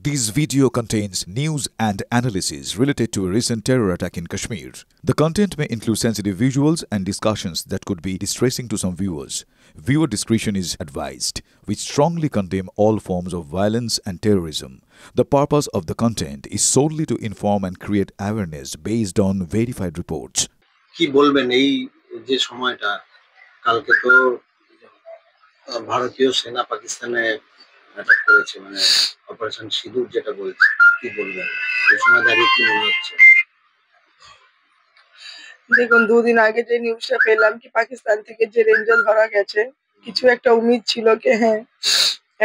This video contains news and analysis related to a recent terror attack in Kashmir. The content may include sensitive visuals and discussions that could be distressing to some viewers. Viewer discretion is advised. We strongly condemn all forms of violence and terrorism. The purpose of the content is solely to inform and create awareness based on verified reports. কি বলবেন এই যে সময়টা কালকে তো ভারতীয় সেনা পাকিস্তানে অ্যাটাক করেছে মানে অপারেশন সিঁদুর যেটা বলছে কি বলবেন এই সময় দাঁড়িয়ে কি মনে হচ্ছে? দেখুন, দুদিন আগে যে নিউজটা পেলাম কি পাকিস্তান থেকে যে রেঞ্জার ধরা গেছে, কিছু একটা উম্মিদ ছিল কি হ্যাঁ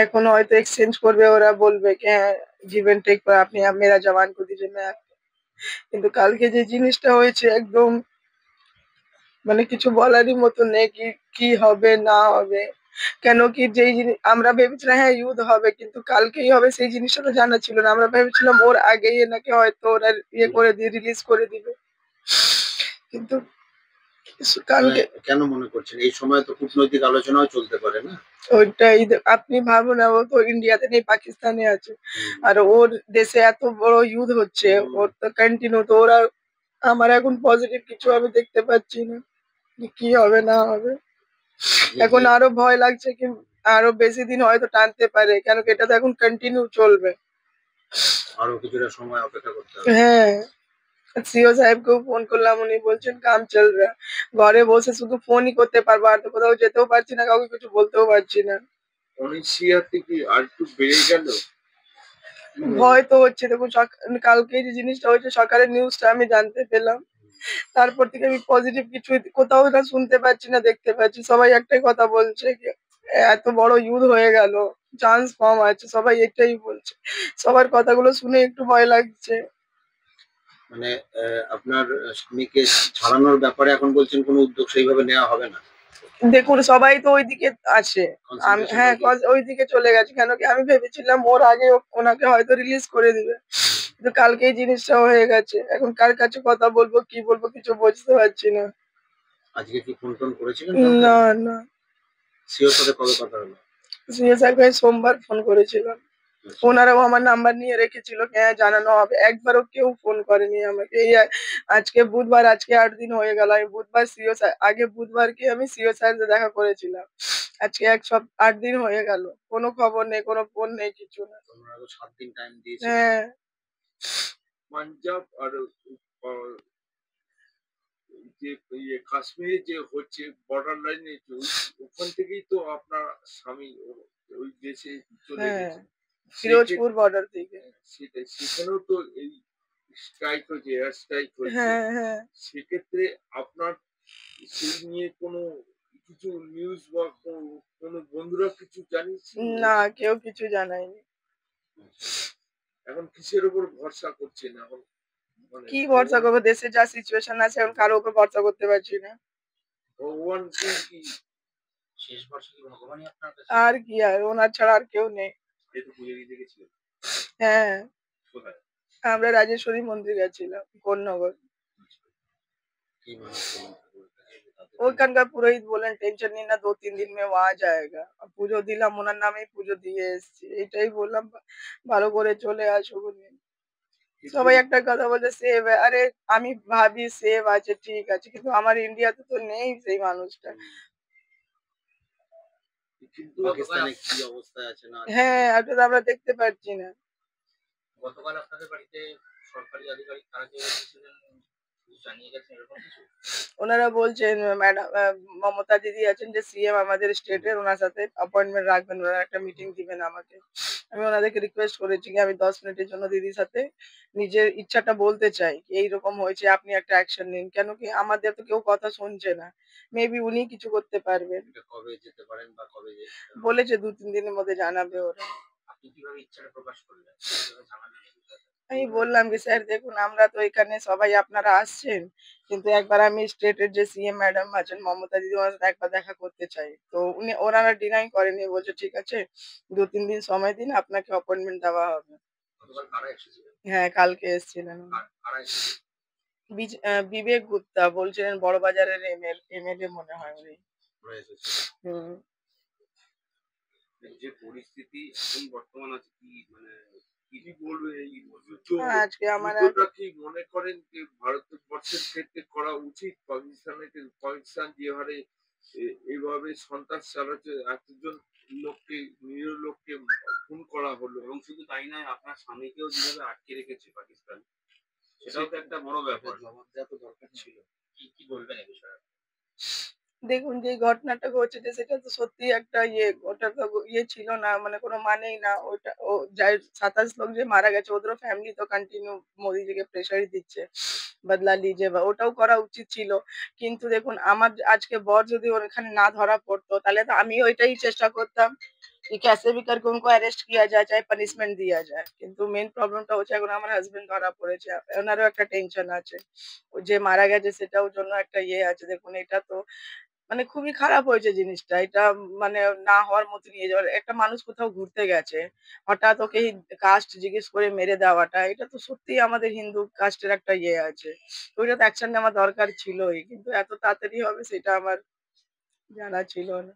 এখন হয়তো এক্সচেঞ্জ করবে, ওরা বলবে কি হ্যাঁ গিভ এন্ড টেক আপনি মেরা জওয়ান কো দিজে मैं आपको। কিন্তু কালকে যে জিনিসটা হয়েছে একদম মানে কিছু বলারই মতো নেই কি কি হবে না হবে। কেন কি যেই জিনিস আমরা ভেবেছিলাম হ্যাঁ যুদ্ধ হবে, কিন্তু কালকেই হবে সেই জিনিসটা তো জানা ছিল না। আমরা ভেবেছিলাম ওর আগেই নাকি হয়তো ওরা ইয়ে করে দিয়ে রিলিজ করে দিবে, কিন্তু কালকে কেন মনে করছেন এই সময় তো কূটনৈতিক আলোচনাও চলতে পারে না? ওইটাই আপনি ভাবুন, ও তো ইন্ডিয়াতে নেই, পাকিস্তানে আছে, আর ওর দেশে এত বড় যুদ্ধ হচ্ছে, ওর তো কন্টিনিউ। তো ওরা আমার এখন পজিটিভ কিছু আমি দেখতে পাচ্ছি না যে কি হবে না হবে। এখন আরো ভয় লাগছে কি আরো বেশি দিন হয়তো টানতে পারে, কেন কি এটা তো এখন কন্টিনিউ চলবে। আরো কিছুটা সময় অপেক্ষা করতে হবে। হ্যাঁ, সিও সাহেবকেও ফোন করলাম, উনি বলছেন কাম চল রা, ঘরে বসে শুধু ফোনই করতে পারবো, আর তো কোথাও যেতেও পারছি না, কাউকে কিছু বলতেও পারছি না। অনিশ্চয়তা কি আর একটু বেড়ে গেল? ভয় তো হচ্ছে। দেখুন কালকে যে জিনিসটা হয়েছে সকালের নিউজটা আমি জানতে পেলাম, তারপর থেকে আমি পজিটিভ কিছু কোথাও না শুনতে পাচ্ছি না দেখতে পাচ্ছি। সবাই একটাই কথা বলছে যে এত বড় যুদ্ধ হয়ে গেল, চান্স কম আছে, সবাই এটাই বলছে। সবার কথাগুলো শুনে একটু ভয় লাগছে। মানে আপনার স্বামীকে ছাড়ানোর ব্যাপারে এখন বলছেন কোনো উদ্যোগ সেইভাবে নেওয়া হবে না? দেখুন সবাই তো ওইদিকে আছে, আমি হ্যাঁ ওইদিকে চলে গেছে। কেন কি আমি ভেবেছিলাম ওর আগে ওনাকে হয়তো রিলিজ করে দিবে, কিন্তু কালকে এই জিনিসটা হয়ে গেছে। এখন কার কাছে কথা বলবো কি বলবো কিছু বুঝতে পারছি না। আজকে কি ফোন টোন করেছিলেন? না না, সিওর সাথে কবে কথা হলো? সিএস সাহেবকে সোমবার ফোন করেছিলাম, ওনারাও আমার নাম্বার নিয়ে রেখেছিল, হ্যাঁ জানানো হবে। একবারও কেউ ফোন করেনি আমাকে। এই আজকে বুধবার, আজকে 8 দিন হয়ে গেল। আমি বুধবার সিও আগে বুধবার কি আমি সিও সাহেবকে দেখা করেছিলাম, আজকে 8 দিন হয়ে গেল, কোনো খবর নেই, কোনো ফোন নেই, কিছু না। 7 দিন টাইম দিয়েছিলেন। হ্যাঁ, পাঞ্জাব আর যে কাশ্মীরে যে হচ্ছে বর্ডার লাইনে, ওখান থেকেই তো আপনার স্বামী ওই দেশে চলে গেছে। ফিরোজপুর বর্ডার থেকে। সেটাই, সেখানেও তো এই স্ট্রাইক হয়েছে, এয়ার স্ট্রাইক হয়েছে। হ্যাঁ হ্যাঁ, সেক্ষেত্রে আপনার সেই নিয়ে কোনো কিছু নিউজ বা কোনো বন্ধুরা কিছু জানিয়েছে? না কেউ কিছু জানায়নি। এখন কিসের উপর ভরসা করছেন এখন? মানে কি ভরসা করবো, দেশে যা সিচুয়েশন আছে এখন কারো উপর ভরসা করতে পারছি না। ভগবান কি শেষ বর্ষে কি ভগবানই আপনার কাছে? আর কি, আর ওনার ছাড়া আর কেউ নেই। এই তো পুজো দিতে গেছিল হ্যাঁ, কোথায়? আমরা রাজেশ্বরী মন্দির গেছিলাম, কোন্নগর। কি মনে করলেন? ওখানকার পুরোহিত বলেন টেনশন নিন না, 2-3 दिन में वहां जाएगा। পুজো দিলাম, ওনার নামে পুজো দিয়ে এসেছি, এটাই বললাম ভালো করে চলে আসো বলে। সবাই একটা কথা বলে সেভ, আরে আমি ভাবি সেভ আছে ঠিক আছে, কিন্তু আমার ইন্ডিয়াতে তো নেই সেই মানুষটা। কিন্তু পাকিস্তানে কি অবস্থায় আছে না? হ্যাঁ, এটা তো আমরা দেখতে পাচ্ছি না। গতকাল আপনাদের বাড়িতে সরকারি আধিকারিক তারা কেউ এসেছিলেন, জানিয়ে গেছেন এরকম কিছু? ওনারা বলছেন ম্যাডাম মমতা দিদি আছেন যে সিএম আমাদের স্টেটের, ওনার সাথে অ্যাপয়েন্টমেন্ট রাখবেন, ওনারা একটা মিটিং দিবেন আমাকে। আমি ওনাদেরকে রিকোয়েস্ট করেছি কি আমি 10 মিনিটের জন্য দিদির সাথে নিজের ইচ্ছাটা বলতে চাই, এইরকম হয়েছে আপনি একটা অ্যাকশন নিন। কেন কি আমাদের তো কেউ কথা শুনছে না, মেবি উনি কিছু করতে পারবেন। কবে যেতে পারেন বা কবে বলেছে 2-3 দিনের মধ্যে জানাবে ওরা। আপনি কিভাবে ইচ্ছাটা প্রকাশ করলেন, জানাবেন? আমি বললাম যে স্যার দেখুন আমরা তো এখানে সবাই আপনারা আসছেন, কিন্তু একবার আমি স্টেটের যে সিএম ম্যাডাম আছেন মমতা দিদি, ওনার সাথে একবার দেখা করতে চাই। তো উনি ওনারা ডিনাই করেনি, বলছে ঠিক আছে 2-3 দিন সময় দিন, আপনাকে অ্যাপয়েন্টমেন্ট দেওয়া হবে। হ্যাঁ কালকে এসেছিলেন। বিবেক গুপ্তা বলছিলেন, বড় বাজারের এমএলএ মনে হয় উনি। যে পরিস্থিতি এখন বর্তমান আছে কি মানে কি বলবেন এই যুদ্ধ আজকে আমার যুদ্ধটা কি মনে করেন যে ভারতবর্ষের ক্ষেত্রে করা উচিত? পাকিস্তান যে হারে এইভাবে সন্ত্রাস চালাচ্ছে, এতজন লোককে, নিরীহ লোককে খুন করা হলো। এবং শুধু তাই নয়, আপনার স্বামীকেও যেভাবে আটকে রেখেছে পাকিস্তান, সেটাও তো একটা বড় ব্যাপার। জবাব দেওয়া তো দরকার ছিল। কি বলবেন এই বিষয়ে? দেখুন যে ঘটনাটা ঘটেছে সেটা তো সত্যি একটা ওটা তো ইয়ে ছিল না, মানে কোনো মানেই না। ওটা ও যার 27 লোক যে মারা গেছে ওদেরও ফ্যামিলি তো কন্টিনিউ মোদিজিকে প্রেশারই দিচ্ছে বদলা লিজে, বা ওটাও করা উচিত ছিল। কিন্তু দেখুন আমার আজকে বর যদি ওখানে না ধরা পড়তো তাহলে তো আমিও এটাই চেষ্টা করতাম कि कैसे भी करके उनको अरेस्ट किया जाए, चाहे পানিশমেন্ট দেয়া যায়। কিন্তু মেইন প্রবলেমটা হচ্ছে এখন আমার হাজবেন্ড ধরা পড়েছে, ওনারও একটা টেনশন আছে। ও যে মারা গেছে সেটাও জন্য একটা আছে। দেখুন এটা তো মানে খুবই খারাপ হয়েছে জিনিসটা। এটা মানে না হওয়ার মতো নিয়ে যাওয়ার। একটা মানুষ কোথাও ঘুরতে গেছে। হঠাৎ ওকে কাস্ট জিজ্ঞেস করে মেরে দেওয়াটা, এটা তো সত্যিই আমাদের হিন্দু কাস্টের একটা আছে। তো ওইটা তো অ্যাকশন নেওয়া দরকার ছিলই। কিন্তু এত তাড়াতাড়ি হবে সেটা আমার জানা ছিল না।